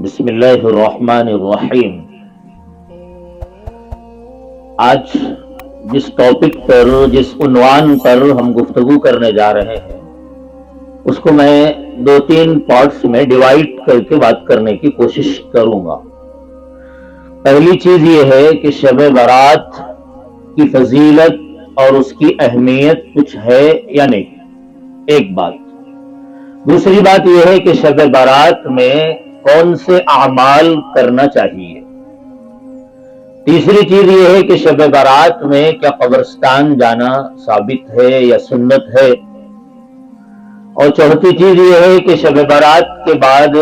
بسم اللہ الرحمن الرحیم۔ آج جس ٹاپک پر، جس عنوان پر ہم گفتگو کرنے جا رہے ہیں، اس کو میں 2-3 پارٹس میں ڈیوائیڈ کر کے بات کرنے کی کوشش کروں گا۔ پہلی چیز یہ ہے کہ شب برات کی فضیلت اور اس کی اہمیت کچھ ہے یا نہیں، ایک بات۔ دوسری بات یہ ہے کہ شب برات میں کون سے اعمال کرنا چاہیے۔ تیسری چیز یہ ہے کہ شب برات میں کیا قبرستان جانا ثابت ہے یا سنت ہے۔ اور چوتھی چیز یہ ہے کہ شب برات کے بعد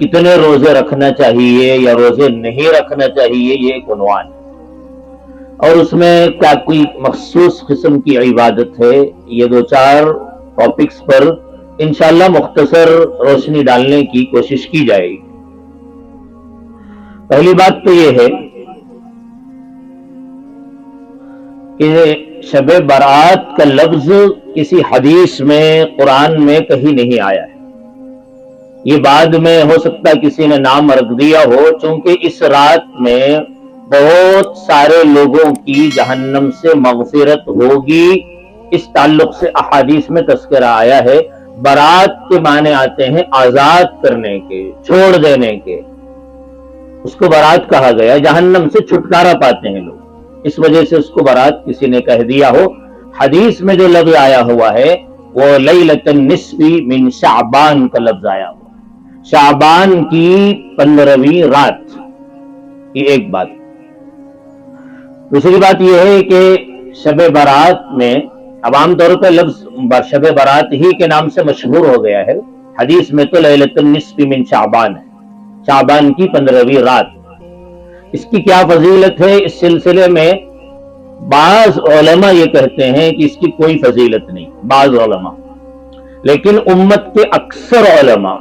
کتنے روزے رکھنا چاہیے یا روزے نہیں رکھنا چاہیے، یہ ایک عنوان ہے۔ اور اس میں کیا کوئی مخصوص قسم کی عبادت ہے۔ یہ 2-4 ٹاپکس پر انشاءاللہ مختصر روشنی ڈالنے کی کوشش کی جائے گی۔ پہلی بات تو یہ ہے کہ شب برات کا لفظ کسی حدیث میں، قرآن میں کہیں نہیں آیا ہے۔ یہ بعد میں ہو سکتا ہے کسی نے نام رکھ دیا ہو، چونکہ اس رات میں بہت سارے لوگوں کی جہنم سے مغفرت ہوگی، اس تعلق سے احادیث میں تذکرہ آیا ہے۔ برات کے معنی آتے ہیں آزاد کرنے کے، چھوڑ دینے کے، اس کو برات کہا گیا۔ جہنم سے چھٹکارا پاتے ہیں لوگ، اس وجہ سے اس کو برات کسی نے کہہ دیا ہو۔ حدیث میں جو لفظ آیا ہوا ہے وہ لیلۃ النصف من شعبان کا لفظ آیا ہوا ہے، شعبان کی 15ویں رات۔ یہ ایک بات۔ دوسری بات یہ ہے کہ شب برات میں اب عام طور پہ لفظ شب برات ہی کے نام سے مشہور ہو گیا ہے، حدیث میں تو لیلۃ النصف من شعبان ہے، شعبان کی 15ویں رات۔ اس کی کیا فضیلت ہے، اس سلسلے میں بعض علماء یہ کہتے ہیں کہ اس کی کوئی فضیلت نہیں، بعض علماء، لیکن امت کے اکثر علماء،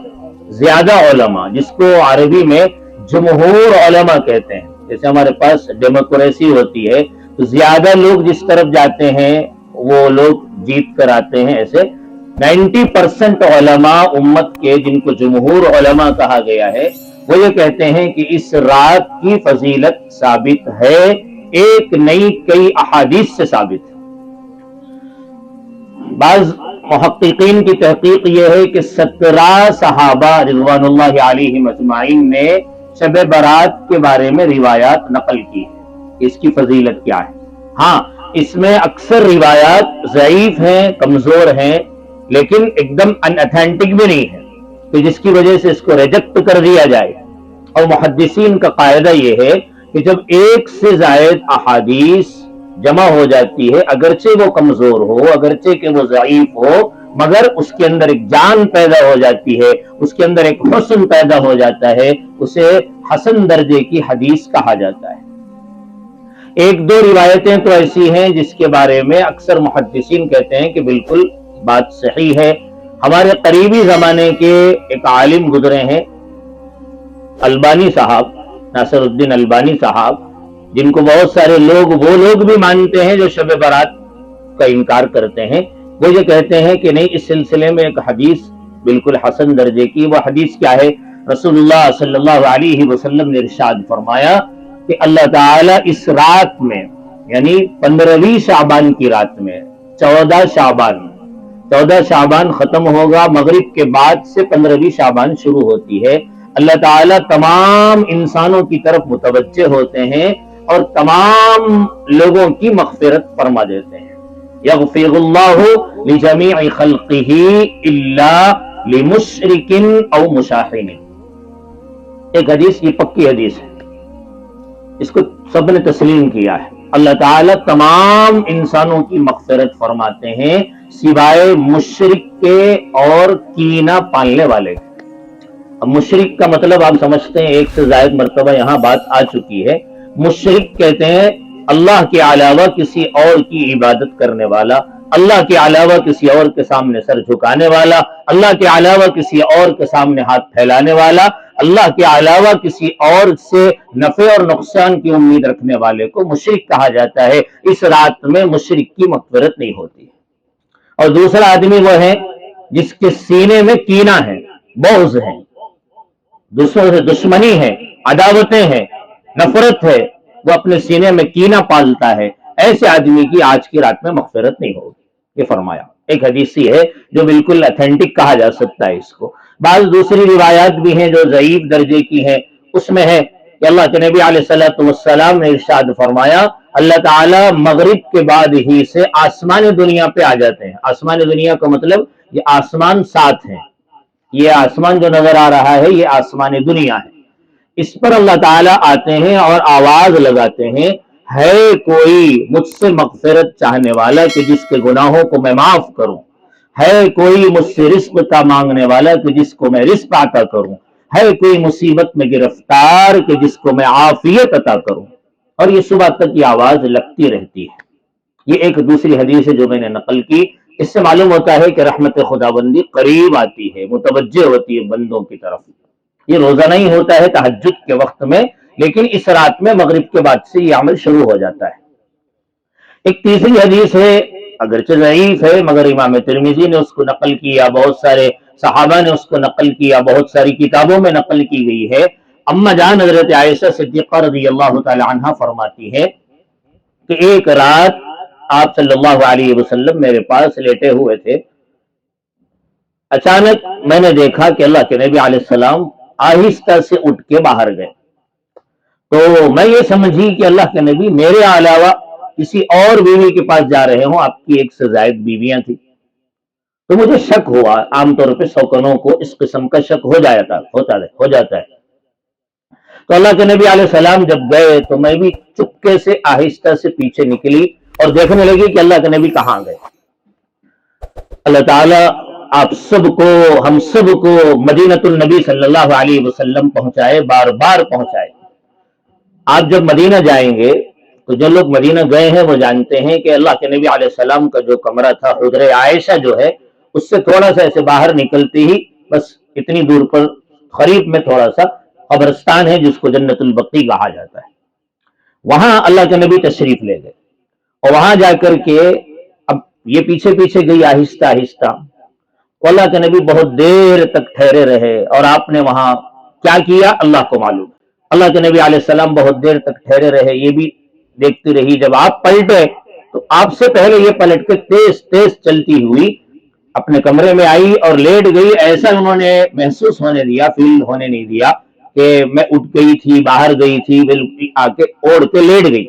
زیادہ علماء، جس کو عربی میں جمہور علماء کہتے ہیں، جیسے ہمارے پاس ڈیموکریسی ہوتی ہے تو زیادہ لوگ جس طرف جاتے ہیں وہ لوگ جیت کر آتے ہیں، ایسے 90% علماء امت کے، جن کو جمہور علماء کہا گیا ہے، وہ یہ کہتے ہیں کہ اس رات کی فضیلت ثابت ہے، ایک نہیں کئی احادیث سے ثابت ہے۔ بعض محققین کی تحقیق یہ ہے کہ 17 صحابہ رضوان اللہ علیہم اجمعین نے شب برات کے بارے میں روایات نقل کی ہے، اس کی فضیلت کیا ہے۔ ہاں، اس میں اکثر روایات ضعیف ہیں، کمزور ہیں، لیکن ایک دم ان اتھینٹک بھی نہیں ہے، تو جس کی وجہ سے اس کو ریجیکٹ کر دیا جائے۔ اور محدثین کا قاعدہ یہ ہے کہ جب ایک سے زائد احادیث جمع ہو جاتی ہے، اگرچہ وہ کمزور ہو، اگرچہ کہ وہ ضعیف ہو، مگر اس کے اندر ایک جان پیدا ہو جاتی ہے، اس کے اندر ایک حسن پیدا ہو جاتا ہے، اسے حسن درجے کی حدیث کہا جاتا ہے۔ 1-2 روایتیں تو ایسی ہیں جس کے بارے میں اکثر محدثین کہتے ہیں کہ بالکل بات صحیح ہے۔ ہمارے قریبی زمانے کے ایک عالم گزرے ہیں، البانی صاحب، ناصر الدین البانی صاحب، جن کو بہت سارے لوگ، وہ لوگ بھی مانتے ہیں جو شب برات کا انکار کرتے ہیں، وہ یہ کہتے ہیں کہ نہیں، اس سلسلے میں ایک حدیث بالکل حسن درجے کی۔ وہ حدیث کیا ہے؟ رسول اللہ صلی اللہ علیہ وسلم نے ارشاد فرمایا کہ اللہ تعالیٰ اس رات میں، یعنی 15ویں شعبان کی رات میں، 14 شعبان ختم ہوگا، مغرب کے بعد سے 15ویں شعبان شروع ہوتی ہے، اللہ تعالیٰ تمام انسانوں کی طرف متوجہ ہوتے ہیں اور تمام لوگوں کی مغفرت فرما دیتے ہیں۔ یغفر اللہ لجمیع خلقہ الا لمشرک او مشاحن۔ ایک حدیث، یہ پکی حدیث ہے، اس کو سب نے تسلیم کیا ہے۔ اللہ تعالیٰ تمام انسانوں کی مغفرت فرماتے ہیں سوائے مشرک کے اور کینہ پالنے والے کے۔ اب مشرک کا مطلب آپ سمجھتے ہیں، ایک سے زائد مرتبہ یہاں بات آ چکی ہے۔ مشرک کہتے ہیں اللہ کے علاوہ کسی اور کی عبادت کرنے والا، اللہ کے علاوہ کسی اور کے سامنے سر جھکانے والا، اللہ کے علاوہ کسی اور کے سامنے ہاتھ پھیلانے والا، اللہ کے علاوہ کسی اور سے نفع اور نقصان کی امید رکھنے والے کو مشرک کہا جاتا ہے۔ اس رات میں مشرک کی مغفرت نہیں ہوتی۔ اور دوسرا آدمی وہ ہے جس کے سینے میں کینہ ہے، بغض ہے، دوسروں سے دشمنی ہے، عداوتیں ہیں، نفرت ہے، وہ اپنے سینے میں کینہ پالتا ہے، ایسے آدمی کی آج کی رات میں مغفرت نہیں ہوگی، یہ فرمایا۔ ایک حدیثی ہے جو بالکل اتھینٹک کہا جا سکتا ہے اس کو۔ بعض دوسری روایات بھی ہیں جو ضعیف درجے کی ہیں، اس میں ہے کہ اللہ کے نبی علیہ الصلوۃ والسلام نے ارشاد فرمایا، اللہ تعالیٰ مغرب کے بعد ہی سے آسمان دنیا پہ آ جاتے ہیں۔ آسمان دنیا کا مطلب یہ آسمان ساتھ ہیں، یہ آسمان جو نظر آ رہا ہے یہ آسمان دنیا ہے، اس پر اللہ تعالیٰ آتے ہیں اور آواز لگاتے ہیں، ہے کوئی مجھ سے مغفرت چاہنے والا کہ جس کے گناہوں کو میں معاف کروں، ہے کوئی مجھ سے رزق کا مانگنے والا کہ جس کو میں رزق عطا کروں، ہے کوئی مصیبت میں گرفتار کہ جس کو میں عافیت عطا کروں، اور یہ صبح تک یہ آواز لگتی رہتی ہے۔ یہ ایک دوسری حدیث ہے جو میں نے نقل کی، اس سے معلوم ہوتا ہے کہ رحمت خداوندی قریب آتی ہے، متوجہ ہوتی ہے بندوں کی طرف۔ یہ روزانہ ہی ہوتا ہے تہجد کے وقت میں، لیکن اس رات میں مغرب کے بعد سے یہ عمل شروع ہو جاتا ہے۔ ایک تیسری حدیث ہے، اگرچہ ضعیف ہے مگر امام ترمذی نے اس کو نقل کیا، بہت سارے صحابہ نے اس کو نقل کیا، بہت ساری کتابوں میں نقل کی گئی ہے۔ اما جان حضرت عائشہ صدیقہ رضی اللہ تعالی عنہا فرماتی ہے کہ ایک رات آپ صلی اللہ علیہ وسلم میرے پاس لیٹے ہوئے تھے، اچانک میں نے دیکھا کہ اللہ کے نبی علیہ السلام آہستہ سے اٹھ کے باہر گئے، تو میں یہ سمجھی کہ اللہ کے نبی میرے علاوہ کسی اور بیوی کے پاس جا رہے ہوں، آپ کی ایک سے زائد بیویاں تھیں، تو مجھے شک ہوا۔ عام طور پہ سوکنوں کو اس قسم کا شک ہو جاتا ہے۔ تو اللہ کے نبی علیہ السلام جب گئے تو میں بھی چپکے سے آہستہ سے پیچھے نکلی اور دیکھنے لگی کہ اللہ کے نبی کہاں گئے۔ اللہ تعالیٰ آپ سب کو، ہم سب کو مدینۃ النبی صلی اللہ علیہ وسلم پہنچائے، بار بار پہنچائے۔ آپ جب مدینہ جائیں گے تو جو لوگ مدینہ گئے ہیں وہ جانتے ہیں کہ اللہ کے نبی علیہ السلام کا جو کمرہ تھا، حجرہ عائشہ جو ہے، اس سے تھوڑا سا ایسے باہر نکلتے ہی بس اتنی دور پر قریب میں تھوڑا سا قبرستان ہے جس کو جنت البقیع کہا جاتا ہے، وہاں اللہ کے نبی تشریف لے گئے، اور وہاں جا کر کے اب یہ پیچھے پیچھے گئی آہستہ آہستہ، تو اللہ کے نبی بہت دیر تک ٹھہرے رہے، اور آپ نے وہاں کیا کیا اللہ کو معلوم۔ اللہ کے نبی علیہ السلام بہت دیر تک ٹھہرے رہے، یہ بھی دیکھتی رہی، جب آپ پلٹے تو آپ سے پہلے یہ پلٹ کے تیز تیز چلتی ہوئی اپنے کمرے میں آئی اور لیٹ گئی۔ ایسا انہوں نے محسوس ہونے دیا، فیل ہونے نہیں دیا کہ میں اٹھ گئی تھی، باہر گئی تھی، بالکل آ کے اوڑھ کے لیٹ گئی۔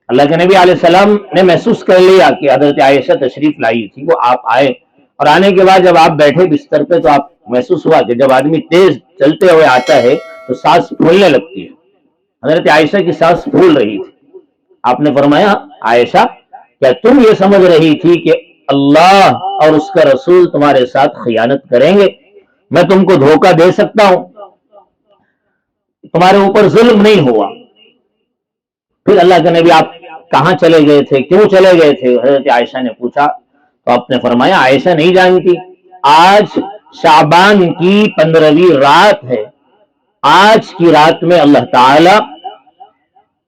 اللہ کے نبی علیہ السلام نے محسوس کر لیا کہ حضرت عائشہ تشریف لائی تھی، وہ آپ آئے، اور آنے کے بعد جب آپ بیٹھے بستر پہ تو آپ محسوس ہوا کہ جب آدمی تیز چلتے ہوئے آتا ہے تو سانس پھولنے لگتی ہے۔ حضرت عائشہ کی سانس پھول رہی تھی۔ آپ نے فرمایا، عائشہ کیا تم یہ سمجھ رہی تھی کہ اللہ اور اس کا رسول تمہارے ساتھ خیانت کریں گے؟ میں تم کو دھوکہ دے سکتا ہوں؟ تمہارے اوپر ظلم نہیں ہوا۔ پھر اللہ کے نبی آپ کہاں چلے گئے تھے، کیوں چلے گئے تھے؟ حضرت عائشہ نے پوچھا تو آپ نے فرمایا، عائشہ نہیں جانتی، آج شعبان کی 15ویں رات ہے، آج کی رات میں اللہ تعالی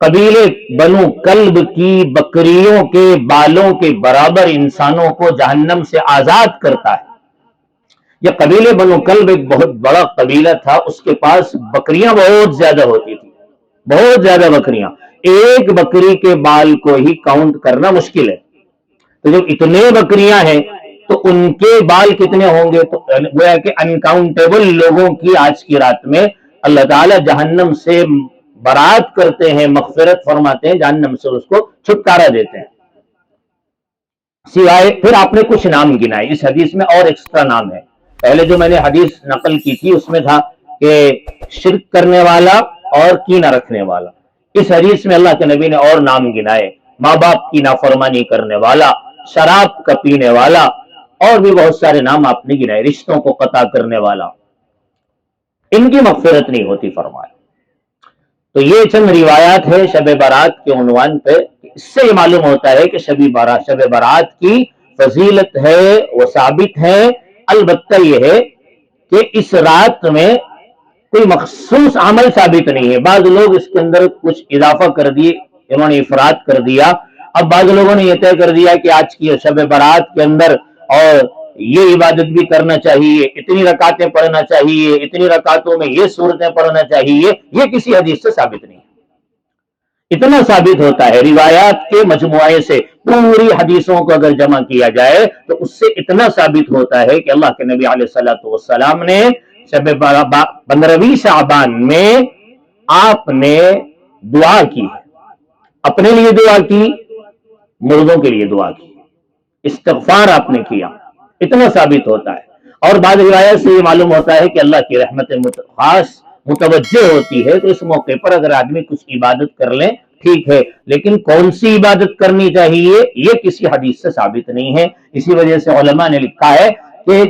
قبیلے بنو کلب کی بکریوں کے بالوں کے برابر انسانوں کو جہنم سے آزاد کرتا ہے۔ یہ قبیلے بنو کلب ایک بہت بڑا قبیلہ تھا، اس کے پاس بکریاں بہت زیادہ ہوتی تھی، بہت زیادہ بکریاں، ایک بکری کے بال کو ہی کاؤنٹ کرنا مشکل ہے۔ تو جب اتنے بکریاں ہیں تو ان کے بال کتنے ہوں گے؟ تو گویا کہ انکاؤنٹیبل لوگوں کی آج کی رات میں اللہ تعالیٰ جہنم سے برات کرتے ہیں، مغفرت فرماتے ہیں، جہنم سے اس کو چھٹکارا دیتے ہیں۔ سوائے پھر آپ نے کچھ نام گنائے، اس حدیث میں اور ایکسٹرا نام ہے۔ پہلے جو میں نے حدیث نقل کی تھی اس میں تھا کہ شرک کرنے والا اور کینہ رکھنے والا، اس حدیث میں اللہ کے نبی نے اور نام گنائے، ماں باپ کی نافرمانی کرنے والا، شراب کا پینے والا، اور بھی بہت سارے نام آپ نے گنائے، رشتوں کو قطع کرنے والا، ان کی مغفرت نہیں ہوتی فرمایا۔ تو یہ چند روایات ہے شب برات کے عنوان پہ، اس سے یہ معلوم ہوتا ہے کہ شب برات کی فضیلت ہے، وہ ثابت ہے۔ البتہ یہ ہے کہ اس رات میں کوئی مخصوص عمل ثابت نہیں ہے، بعض لوگ اس کے اندر کچھ اضافہ کر دیے، انہوں نے افراد کر دیا۔ اب بعض لوگوں نے یہ طے کر دیا کہ آج کی شب برات کے اندر اور یہ عبادت بھی کرنا چاہیے، اتنی رکعتیں پڑھنا چاہیے، اتنی رکعتوں میں یہ سورتیں پڑھنا چاہیے، یہ کسی حدیث سے ثابت نہیں ہے۔ اتنا ثابت ہوتا ہے روایات کے مجموعے سے، پوری حدیثوں کو اگر جمع کیا جائے تو اس سے اتنا ثابت ہوتا ہے کہ اللہ کے نبی علیہ الصلوۃ والسلام نے شب 15ویں شعبان میں آپ نے دعا کی، اپنے لیے دعا کی، مردوں کے لیے دعا کی، استغفار آپ نے کیا، اتنا ثابت ہوتا ہے۔ اور بعض روایت سے یہ معلوم ہوتا ہے کہ اللہ کی رحمت خاص متوجہ ہوتی ہے، تو اس موقع پر اگر آدمی کچھ عبادت کر لیں ٹھیک ہے، لیکن کون سی عبادت کرنی چاہیے یہ کسی حدیث سے ثابت نہیں ہے۔ اسی وجہ سے علماء نے لکھا ہے کہ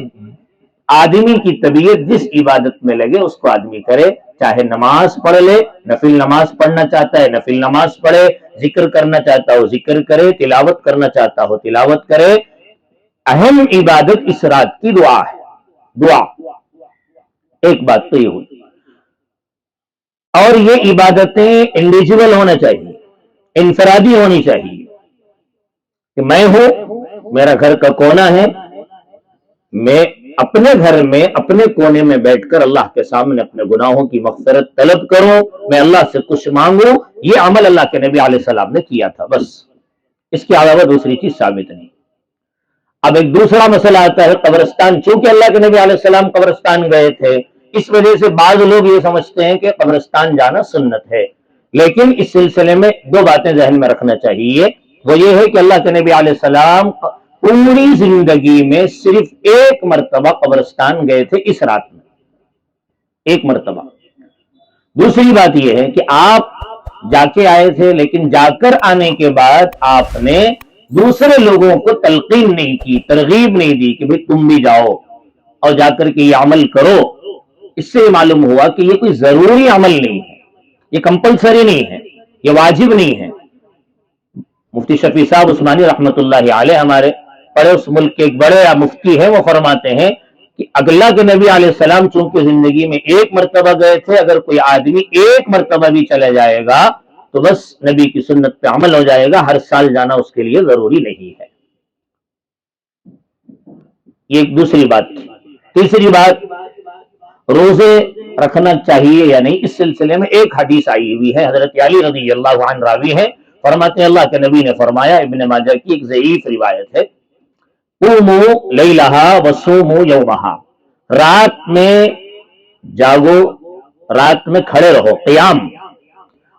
آدمی کی طبیعت جس عبادت میں لگے اس کو آدمی کرے، چاہے نماز پڑھ لے، نفل نماز پڑھنا چاہتا ہے نفل نماز پڑھے، ذکر کرنا چاہتا ہو ذکر کرے، تلاوت کرنا چاہتا ہو تلاوت کرے۔ اہم عبادت اس رات کی دعا ہے، دعا ایک بات تو یہ ہوئی۔ اور یہ عبادتیں انڈیویجول ہونا چاہیے، انفرادی ہونی چاہیے، کہ میں ہوں، میرا گھر کا کونا ہے، میں اپنے گھر میں اپنے کونے میں بیٹھ کر اللہ کے سامنے اپنے گناہوں کی مغفرت طلب کروں، میں اللہ سے کچھ مانگوں، یہ عمل اللہ کے نبی علیہ السلام نے کیا تھا، بس اس کے علاوہ دوسری چیز ثابت نہیں۔ اب ایک دوسرا مسئلہ آتا ہے قبرستان، چونکہ اللہ کے نبی علیہ السلام قبرستان گئے تھے، اس وجہ سے بعض لوگ یہ سمجھتے ہیں کہ قبرستان جانا سنت ہے، لیکن اس سلسلے میں دو باتیں ذہن میں رکھنا چاہیے۔ وہ یہ ہے کہ اللہ کے نبی علیہ السلام پوری زندگی میں صرف ایک مرتبہ قبرستان گئے تھے، اس رات میں ایک مرتبہ۔ دوسری بات یہ ہے کہ آپ جا کے آئے تھے، لیکن جا کر آنے کے بعد آپ نے دوسرے لوگوں کو تلقین نہیں کی، ترغیب نہیں دی کہ بھئی تم بھی جاؤ اور جا کر کے یہ عمل کرو۔ اس سے یہ معلوم ہوا کہ یہ کوئی ضروری عمل نہیں ہے، یہ کمپلسری نہیں ہے، یہ واجب نہیں ہے۔ مفتی شفیع صاحب عثمانی رحمت اللہ علیہ ہمارے پڑوس ملک کے ایک بڑے مفتی ہیں، وہ فرماتے ہیں کہ اللہ کے نبی علیہ السلام چونکہ زندگی میں ایک مرتبہ گئے تھے، اگر کوئی آدمی ایک مرتبہ بھی چلے جائے گا تو بس نبی کی سنت پہ عمل ہو جائے گا، ہر سال جانا اس کے لیے ضروری نہیں ہے۔ یہ ایک دوسری بات تھی۔ تیسری بات، روزے رکھنا چاہیے یا نہیں، اس سلسلے میں ایک حدیث آئی ہوئی ہے، حضرت علی رضی اللہ عنہ راوی ہے، فرماتے ہیں اللہ کے نبی نے فرمایا، ابن ماجہ کی ایک ضعیف روایت ہے، قوموا لیلہا وصوموا یومہا، رات میں جاگو، رات میں کھڑے رہو، قیام،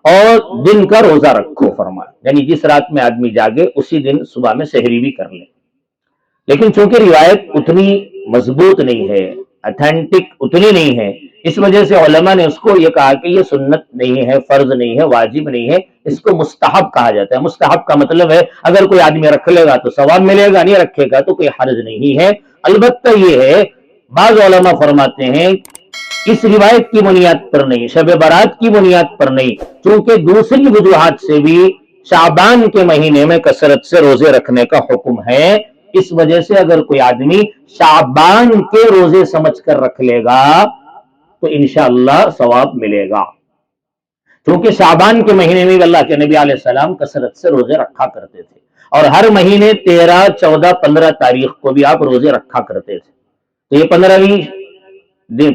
اور دن کا روزہ رکھو فرمایا، یعنی جس رات میں آدمی جاگے اسی دن صبح میں سحری بھی کر لے۔ لیکن چونکہ روایت اتنی مضبوط نہیں ہے، اتھینٹک اتنی نہیں ہے، اس وجہ سے علماء نے اس کو یہ کہا کہ یہ سنت نہیں ہے، فرض نہیں ہے، واجب نہیں ہے، اس کو مستحب کہا جاتا ہے۔ مستحب کا مطلب ہے اگر کوئی آدمی رکھ لے گا تو ثواب ملے گا، نہیں رکھے گا تو کوئی حرج نہیں ہے۔ البتہ یہ ہے، بعض علماء فرماتے ہیں اس روایت کی بنیاد پر نہیں، شب برات کی بنیاد پر نہیں، چونکہ دوسری وجوہات سے بھی شعبان کے مہینے میں کثرت سے روزے رکھنے کا حکم ہے۔ اس وجہ سے اگر کوئی آدمی شعبان کے روزے سمجھ کر رکھ لے گا تو انشاءاللہ ثواب ملے گا، کیونکہ شعبان کے مہینے میں اللہ کے نبی علیہ السلام کثرت سے روزے رکھا کرتے تھے، اور ہر مہینے 13، 14، 15 تاریخ کو بھی آپ روزے رکھا کرتے تھے۔ تو یہ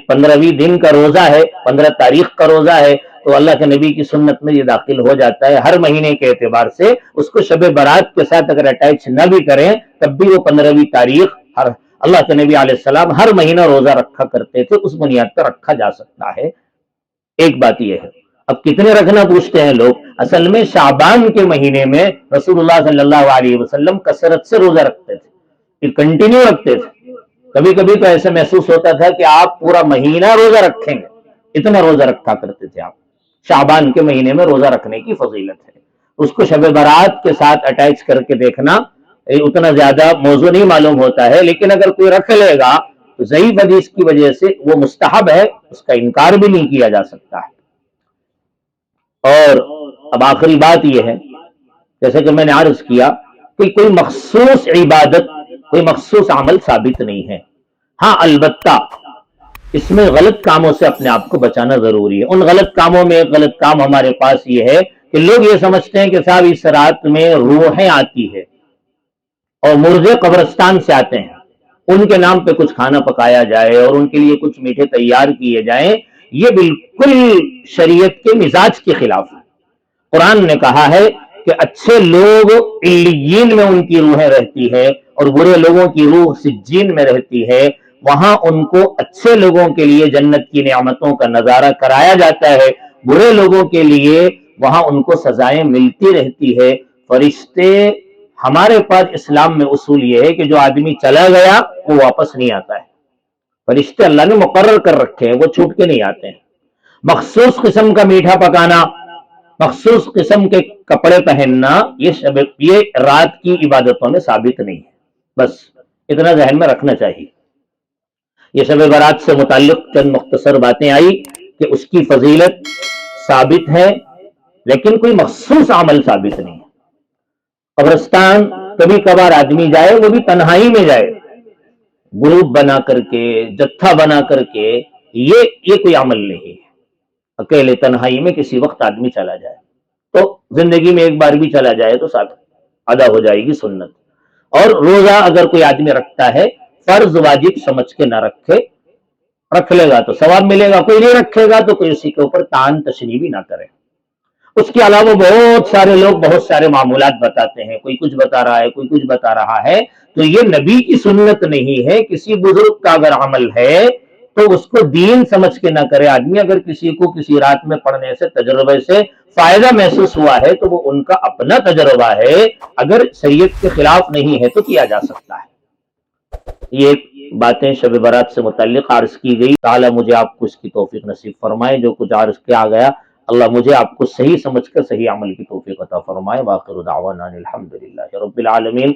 15ویں دن کا روزہ ہے، 15 تاریخ کا روزہ ہے، تو اللہ کے نبی کی سنت میں یہ داخل ہو جاتا ہے۔ ہر مہینے کے اعتبار سے اس کو شب برات کے ساتھ اگر اٹیچ نہ بھی کریں تب بھی وہ 15ویں تاریخ، اللہ کے نبی علیہ السلام ہر مہینہ روزہ رکھا کرتے تھے، اس بنیاد پر رکھا جا سکتا ہے۔ ایک بات یہ ہے، اب کتنے رکھنا پوچھتے ہیں لوگ، اصل میں شعبان کے مہینے میں رسول اللہ صلی اللہ علیہ وسلم کثرت سے روزہ رکھتے تھے، پھر کنٹینیو رکھتے تھے۔ کبھی کبھی تو ایسے محسوس ہوتا تھا کہ آپ پورا مہینہ روزہ رکھیں گے، اتنا روزہ رکھا کرتے تھے آپ۔ شعبان کے مہینے میں روزہ رکھنے کی فضیلت ہے، اس کو شب برات کے ساتھ اٹیچ کر کے دیکھنا اتنا زیادہ موضوع نہیں معلوم ہوتا ہے، لیکن اگر کوئی رکھ لے گا تو ضعیف حدیث کی وجہ سے وہ مستحب ہے، اس کا انکار بھی نہیں کیا جا سکتا ہے۔ اور اب آخری بات یہ ہے، جیسے کہ میں نے عرض کیا کہ کوئی مخصوص عبادت، کوئی مخصوص عمل ثابت نہیں ہے، ہاں البتہ اس میں غلط کاموں سے اپنے آپ کو بچانا ضروری ہے۔ ان غلط کاموں میں ایک غلط کام ہمارے پاس یہ ہے کہ لوگ یہ سمجھتے ہیں کہ صاحب اس رات میں روحیں آتی ہے اور مردے قبرستان سے آتے ہیں، ان کے نام پہ کچھ کھانا پکایا جائے اور ان کے لیے کچھ میٹھے تیار کیے جائیں، یہ بالکل شریعت کے مزاج کے خلاف ہے۔ قرآن نے کہا ہے کہ اچھے لوگ علیین میں ان کی روحیں رہتی ہے اور برے لوگوں کی روح سجین میں رہتی ہے، وہاں ان کو اچھے لوگوں کے لیے جنت کی نعمتوں کا نظارہ کرایا جاتا ہے، برے لوگوں کے لیے وہاں ان کو سزائیں ملتی رہتی ہے۔ فرشتے، ہمارے پاس اسلام میں اصول یہ ہے کہ جو آدمی چلا گیا وہ واپس نہیں آتا ہے، فرشتے اللہ نے مقرر کر رکھے ہیں، وہ چھوٹ کے نہیں آتے ہیں۔ مخصوص قسم کا میٹھا پکانا، مخصوص قسم کے کپڑے پہننا، یہ رات کی عبادتوں میں ثابت نہیں ہے، بس اتنا ذہن میں رکھنا چاہیے۔ یہ شب برات سے متعلق چند مختصر باتیں آئی کہ اس کی فضیلت ثابت ہے، لیکن کوئی مخصوص عمل ثابت نہیں ہے۔ قبرستان کبھی کبھار آدمی جائے، وہ بھی تنہائی میں جائے، گروپ بنا کر کے، جتھا بنا کر کے، یہ کوئی عمل نہیں ہے۔ اکیلے تنہائی میں کسی وقت آدمی چلا جائے تو زندگی میں ایک بار بھی چلا جائے تو ساتھ ادا ہو جائے گی سنت۔ اور روزہ اگر کوئی آدمی رکھتا ہے، فرض واجب سمجھ کے نہ رکھے، رکھ لے گا تو ثواب ملے گا، کوئی نہیں رکھے گا تو کوئی اسی کے اوپر تان تشنی بھی نہ کرے۔ اس کے علاوہ بہت سارے لوگ بہت سارے معمولات بتاتے ہیں، کوئی کچھ بتا رہا ہے، کوئی کچھ بتا رہا ہے، تو یہ نبی کی سنت نہیں ہے۔ کسی بزرگ کا اگر عمل ہے تو اس کو دین سمجھ کے نہ کرے آدمی۔ اگر کسی کو کسی رات میں پڑھنے سے تجربے سے فائدہ محسوس ہوا ہے تو وہ ان کا اپنا تجربہ ہے، اگر شریعت کے خلاف نہیں ہے تو کیا جا سکتا ہے۔ یہ باتیں شب برات سے متعلق عرض کی گئی۔ تعالیٰ مجھے آپ کو اس کی توفیق نصیب فرمائے۔ جو کچھ عرض کیا گیا، اللہ مجھے آپ کو صحیح سمجھ کر صحیح عمل کی توفیق عطا فرمائے۔ وآخر دعوانا الحمدللہ رب العالمین۔